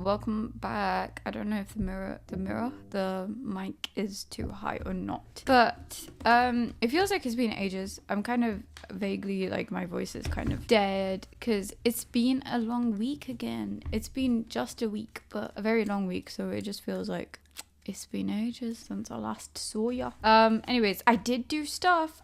welcome back. I don't know if the mic is too high or not, but it feels like it's been ages. I'm kind of vaguely like my voice is kind of dead because it's been a long week again. It's been just a week, but a very long week, so it just feels like it's been ages since I last saw ya. Anyways, I did do stuff.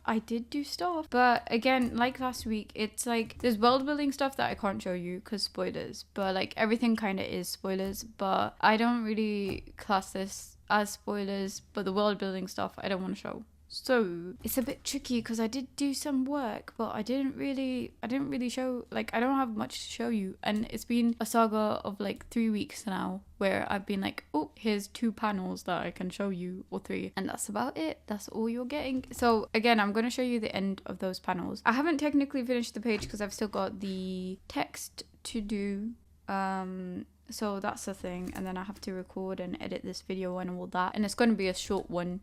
But again, like last week, it's like there's world building stuff that I can't show you because spoilers. But like everything kind of is spoilers. But I don't really class this as spoilers. But the world building stuff I don't want to show. So it's a bit tricky because I did do some work, but I didn't really show, like I don't have much to show you. And it's been a saga of like 3 weeks now where I've been like, oh, here's 2 panels that I can show you, or 3, and that's about it. That's all you're getting. So again, I'm going to show you the end of those panels. I haven't technically finished the page because I've still got the text to do. So that's the thing, and then I have to record and edit this video and all that, and it's going to be a short one.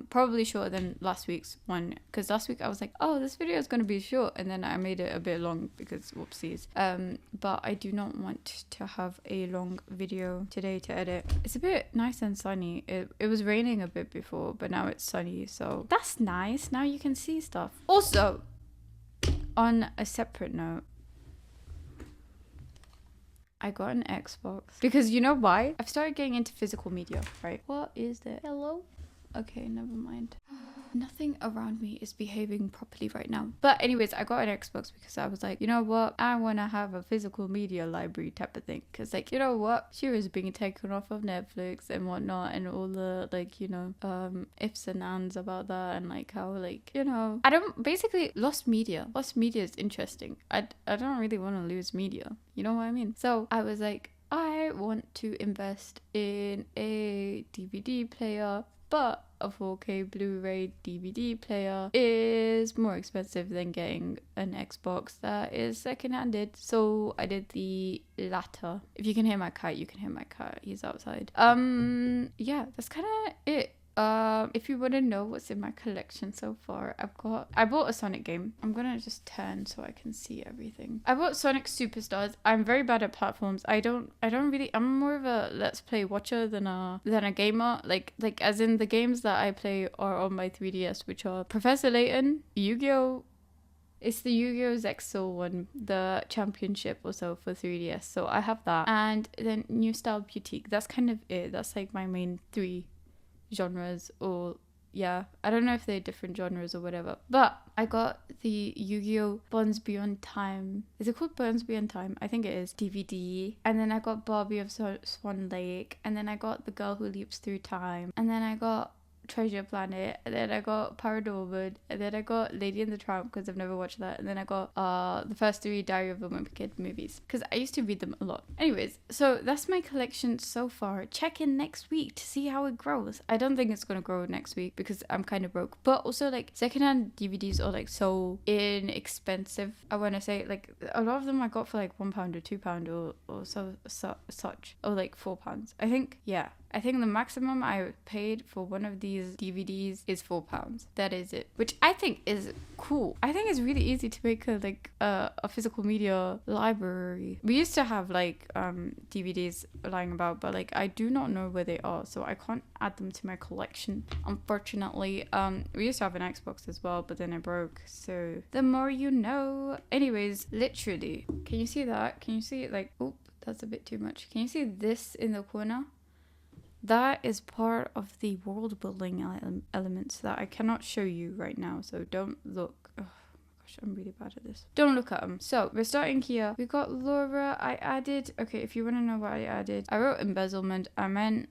Probably shorter than last week's one, because last week I was like, oh, this video is going to be short, and then I made it a bit long because whoopsies. But I do not want to have a long video today to edit. It's a bit nice and sunny. It was raining a bit before, but now it's sunny, so that's nice. Now you can see stuff. Also, on a separate note, I got an Xbox because you know why? I've started getting into physical media, right? What is that? Hello? Okay, never mind. Nothing around me is behaving properly right now. But anyways, I got an Xbox because I was like, you know what? I want to have a physical media library type of thing. Because like, you know what? She was being taken off of Netflix and whatnot, and all the like, you know, ifs and ands about that, and like how like, you know, I don't, basically lost media. Lost media is interesting. I don't really want to lose media. You know what I mean? So I was like, I want to invest in a DVD player, but a 4K Blu-ray DVD player is more expensive than getting an Xbox that is second-handed. So I did the latter. If you can hear my cat, you can hear my cat. He's outside. Yeah, that's kind of it. If you want to know what's in my collection so far, I bought a Sonic game. I'm gonna just turn so I can see everything. I bought Sonic Superstars. I'm very bad at platforms. I'm more of a Let's Play watcher than a gamer. Like as in the games that I play are on my 3DS, which are Professor Layton, Yu-Gi-Oh! It's the Yu-Gi-Oh! Zexal one, the championship or so for 3DS. So I have that. And then New Style Boutique. That's kind of it. That's like my main 3 genres, or yeah, I don't know if they're different genres or whatever, but I got the Yu-Gi-Oh! Bonds Beyond Time. Is it called Bonds Beyond Time? I think it is. DVD. And then I got Barbie of Swan Lake, and then I got The Girl Who Leaps Through Time, and then I got Treasure Planet, and then I got Paranormal, and then I got Lady and the Tramp because I've never watched that, and then I got the first 3 Diary of a Wimpy Kid movies because I used to read them a lot. Anyways, so that's my collection so far. Check in next week to see how it grows. I don't think it's gonna grow next week because I'm kind of broke, but also like secondhand DVDs are like so inexpensive. I want to say like a lot of them I got for like £1 or £2 or such, or like £4. I think the maximum I paid for one of these DVDs is £4. That is it, which I think is cool. I think it's really easy to make a physical media library. We used to have like DVDs lying about, but like I do not know where they are, so I can't add them to my collection, unfortunately. We used to have an Xbox as well, but then it broke, so the more you know. Anyways, literally, can you see that? Can you see it? Like, oop, that's a bit too much. Can you see this in the corner? That is part of the world building elements that I cannot show you right now, so don't look. Oh my gosh, I'm really bad at this. Don't look at them. So we're starting here. We got Laura. I added, okay, if you want to know what I added, I wrote embezzlement. I meant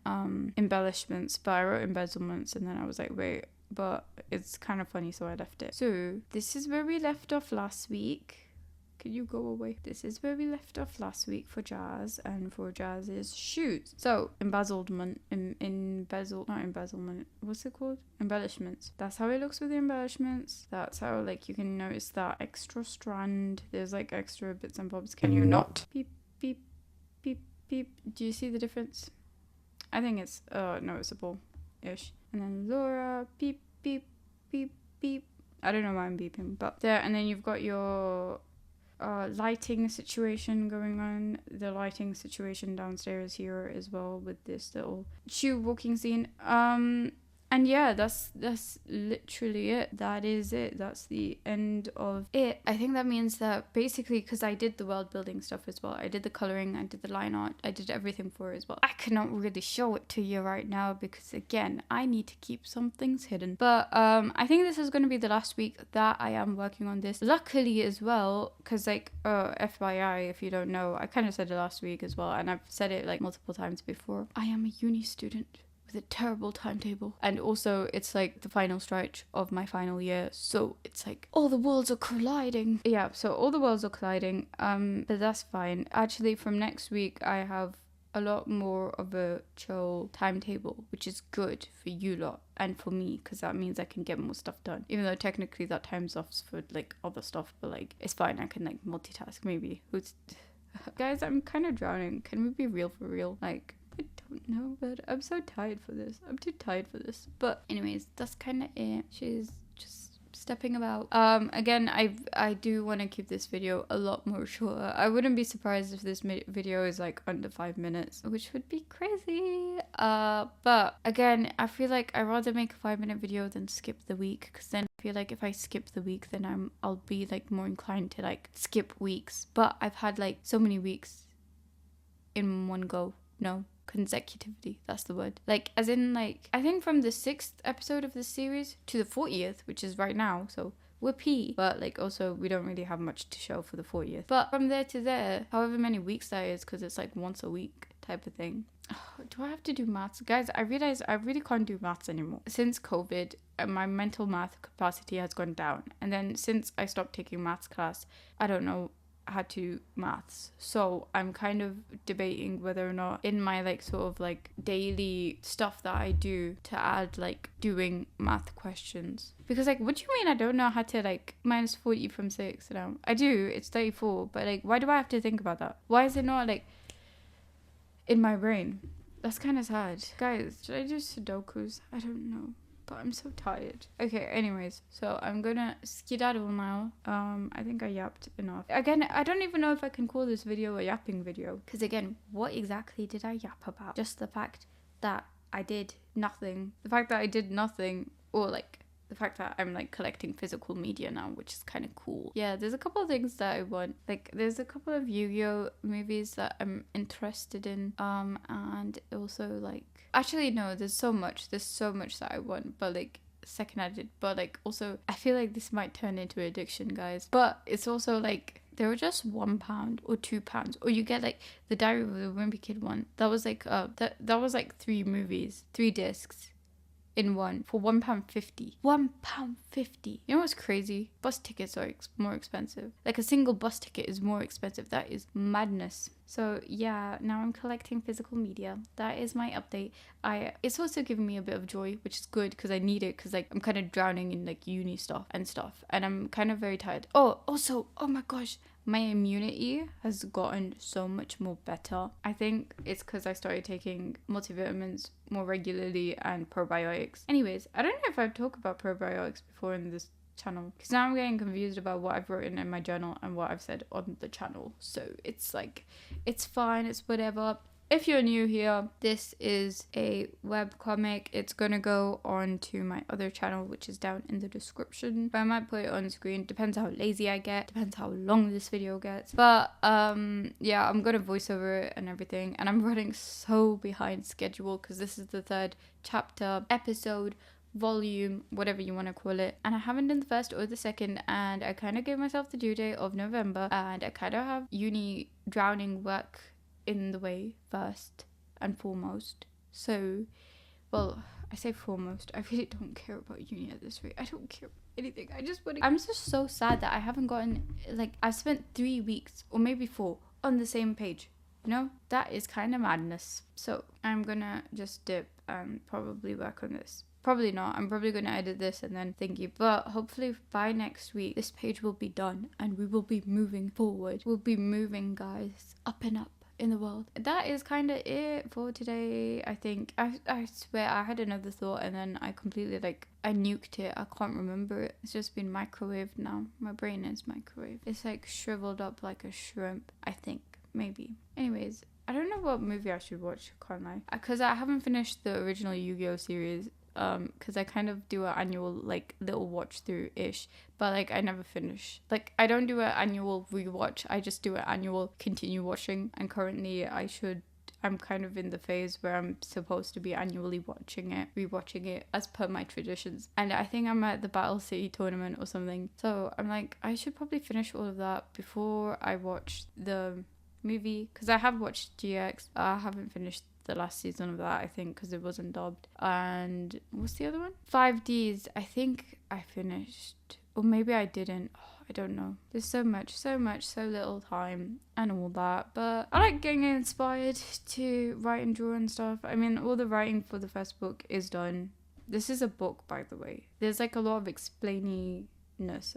embellishments, but I wrote embezzlements, and then I was like, wait, but it's kind of funny, so I left it. So this is where we left off last week. Could you go away? This is where we left off last week for Jazz, and for Jazz's shoes. So embezzlement, not embezzlement. What's it called? Embellishments. That's how it looks with the embellishments. That's how like you can notice that extra strand. There's like extra bits and bobs. Can you not? Beep beep beep beep. Do you see the difference? I think it's noticeable-ish. And then Laura, beep beep beep beep. I don't know why I'm beeping, but there. And then you've got your lighting situation going on. The lighting situation downstairs here as well with this little shoe walking scene. And yeah, that's literally it. That is it. That's the end of it. I think that means that basically, because I did the world building stuff as well, I did the coloring, I did the line art, I did everything for it as well. I cannot really show it to you right now because again, I need to keep some things hidden. But I think this is going to be the last week that I am working on this. Luckily as well, because like FYI, if you don't know, I kind of said it last week as well, and I've said it like multiple times before. I am a uni student with a terrible timetable, and also it's like the final stretch of my final year, so it's like all the worlds are colliding. Yeah, so all the worlds are colliding, but that's fine. Actually, from next week I have a lot more of a chill timetable, which is good for you lot and for me, because that means I can get more stuff done, even though technically that time's off for like other stuff, but like it's fine, I can like multitask maybe. Who's guys, I'm kind of drowning. Can we be real for real? Like, I don't know, but I'm so tired for this. I'm too tired for this. But anyways, that's kind of it. She's just stepping about. Again, I do want to keep this video a lot more shorter. I wouldn't be surprised if this video is like under 5 minutes, which would be crazy. But again, I feel like I'd rather make a 5-minute video than skip the week, because then I feel like if I skip the week, then I'll be like more inclined to like skip weeks. But I've had like so many weeks in one go. No, consecutively, that's the word. Like, as in, like, I think from the 6th episode of this series to the 40th, which is right now, so WEBCOMIC. But like, also we don't really have much to show for the 40th, but from there to there, however many weeks that is, because it's like once a week type of thing. Do I have to do maths? Guys, I realize I really can't do maths anymore. Since COVID, my mental math capacity has gone down, and then since I stopped taking maths class, I don't know how to maths. So I'm kind of debating whether or not in my like sort of like daily stuff that I do to add like doing math questions, because like, what do you mean I don't know how to like minus 40 from 6? No, I do, it's 34, but like, why do I have to think about that? Why is it not like in my brain? That's kind of sad. Guys, should I do Sudokus? I don't know, but I'm so tired. Okay, anyways, so I'm gonna skedaddle now. I think I yapped enough. Again, I don't even know if I can call this video a yapping video, because again, what exactly did I yap about? Just the fact that I did nothing. The fact that I did nothing, or like the fact that I'm like collecting physical media now, which is kind of cool. Yeah, there's a couple of things that I want. Like, there's a couple of Yu-Gi-Oh movies that I'm interested in. And also like, actually no, there's so much that I want, but like second-handed. But like, also I feel like this might turn into addiction, guys. But it's also like, they were just £1 or £2, or you get like the Diary of the Wimpy Kid one. That was like that was like 3 movies, 3 discs in one for £1.50. £1.50. You know what's crazy? Bus tickets are more expensive. Like, a single bus ticket is more expensive. That is madness. So yeah, now I'm collecting physical media. That is my update. It's also giving me a bit of joy, which is good, because I need it, because like I'm kind of drowning in like uni stuff, and I'm kind of very tired. Oh, also, oh my gosh, my immunity has gotten so much more better. I think it's because I started taking multivitamins more regularly and probiotics. Anyways, I don't know if I've talked about probiotics before in this channel, because now I'm getting confused about what I've written in my journal and what I've said on the channel. So it's like, it's fine, it's whatever. If you're new here, this is a webcomic. It's gonna go on to my other channel, which is down in the description. But I might put it on screen. Depends how lazy I get. Depends how long this video gets. But yeah, I'm gonna voice over it and everything. And I'm running so behind schedule, because this is the 3rd chapter, episode, volume, whatever you want to call it, and I haven't done the 1st or the 2nd, and I kind of gave myself the due date of November, and I kind of have uni drowning work in the way first and foremost. So, well, I say foremost, I really don't care about uni at this rate. I don't care about anything. I'm just so sad that I haven't gotten, like, I've spent 3 weeks or maybe 4 on the same page. You know, that is kind of madness. So I'm gonna just dip and probably work on this. Probably not. I'm probably going to edit this and then thingy. But hopefully by next week, this page will be done and we will be moving forward. We'll be moving, guys, up and up in the world. That is kind of it for today, I think. I swear I had another thought and then I completely I nuked it. I can't remember it. It's just been microwaved now. My brain is microwaved. It's shriveled up like a shrimp, I think. Maybe. Anyways, I don't know what movie I should watch, can't lie. Because I haven't finished the original Yu-Gi-Oh series. Because I kind of do an annual little watch through ish, but I never finish. I don't do an annual rewatch. I just do an annual continue watching. And currently I'm kind of in the phase where I'm supposed to be annually rewatching it as per my traditions. And I think I'm at the Battle City tournament or something. So I'm I should probably finish all of that before I watch the movie, because I have watched GX. I haven't finished the last season of that, I think, because it wasn't dubbed. And what's the other one? 5Ds. I think I finished, or maybe I didn't. I don't know. There's so much, so little time and all that. But I like getting inspired to write and draw and stuff. I mean, all the writing for the first book is done. This is a book, by the way. There's a lot of explaining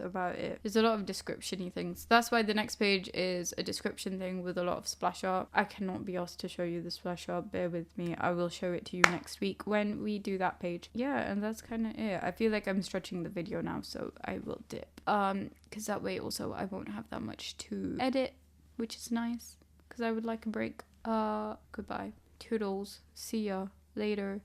about it. There's a lot of description-y things. That's why the next page is a description thing with a lot of splash art. I cannot be asked to show you the splash art. Bear with me. I will show it to you next week when we do that page. Yeah, and that's kind of it. I feel like I'm stretching the video now, so I will dip. Because that way also I won't have that much to edit, which is nice. Because I would like a break. Goodbye. Toodles. See ya later.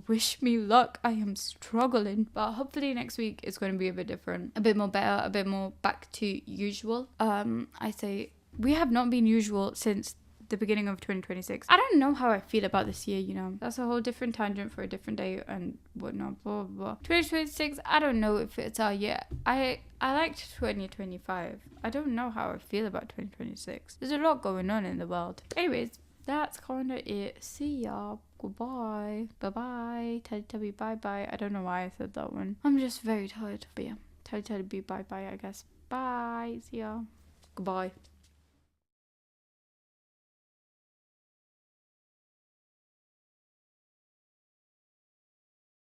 Wish me luck. I am struggling, but hopefully next week is going to be a bit different, a bit more better, a bit more back to usual. I say we have not been usual since the beginning of 2026. I don't know how I feel about this year, that's a whole different tangent for a different day and whatnot, blah blah blah. 2026, I don't know if it's our year. I liked 2025. I don't know how I feel about 2026. There's a lot going on in the world. Anyways, that's kind of it. See ya. Goodbye. Bye-bye. Teletubby bye-bye. I don't know why I said that one. I'm just very tired. But yeah. Teletubby bye-bye, I guess. Bye. See ya. Goodbye.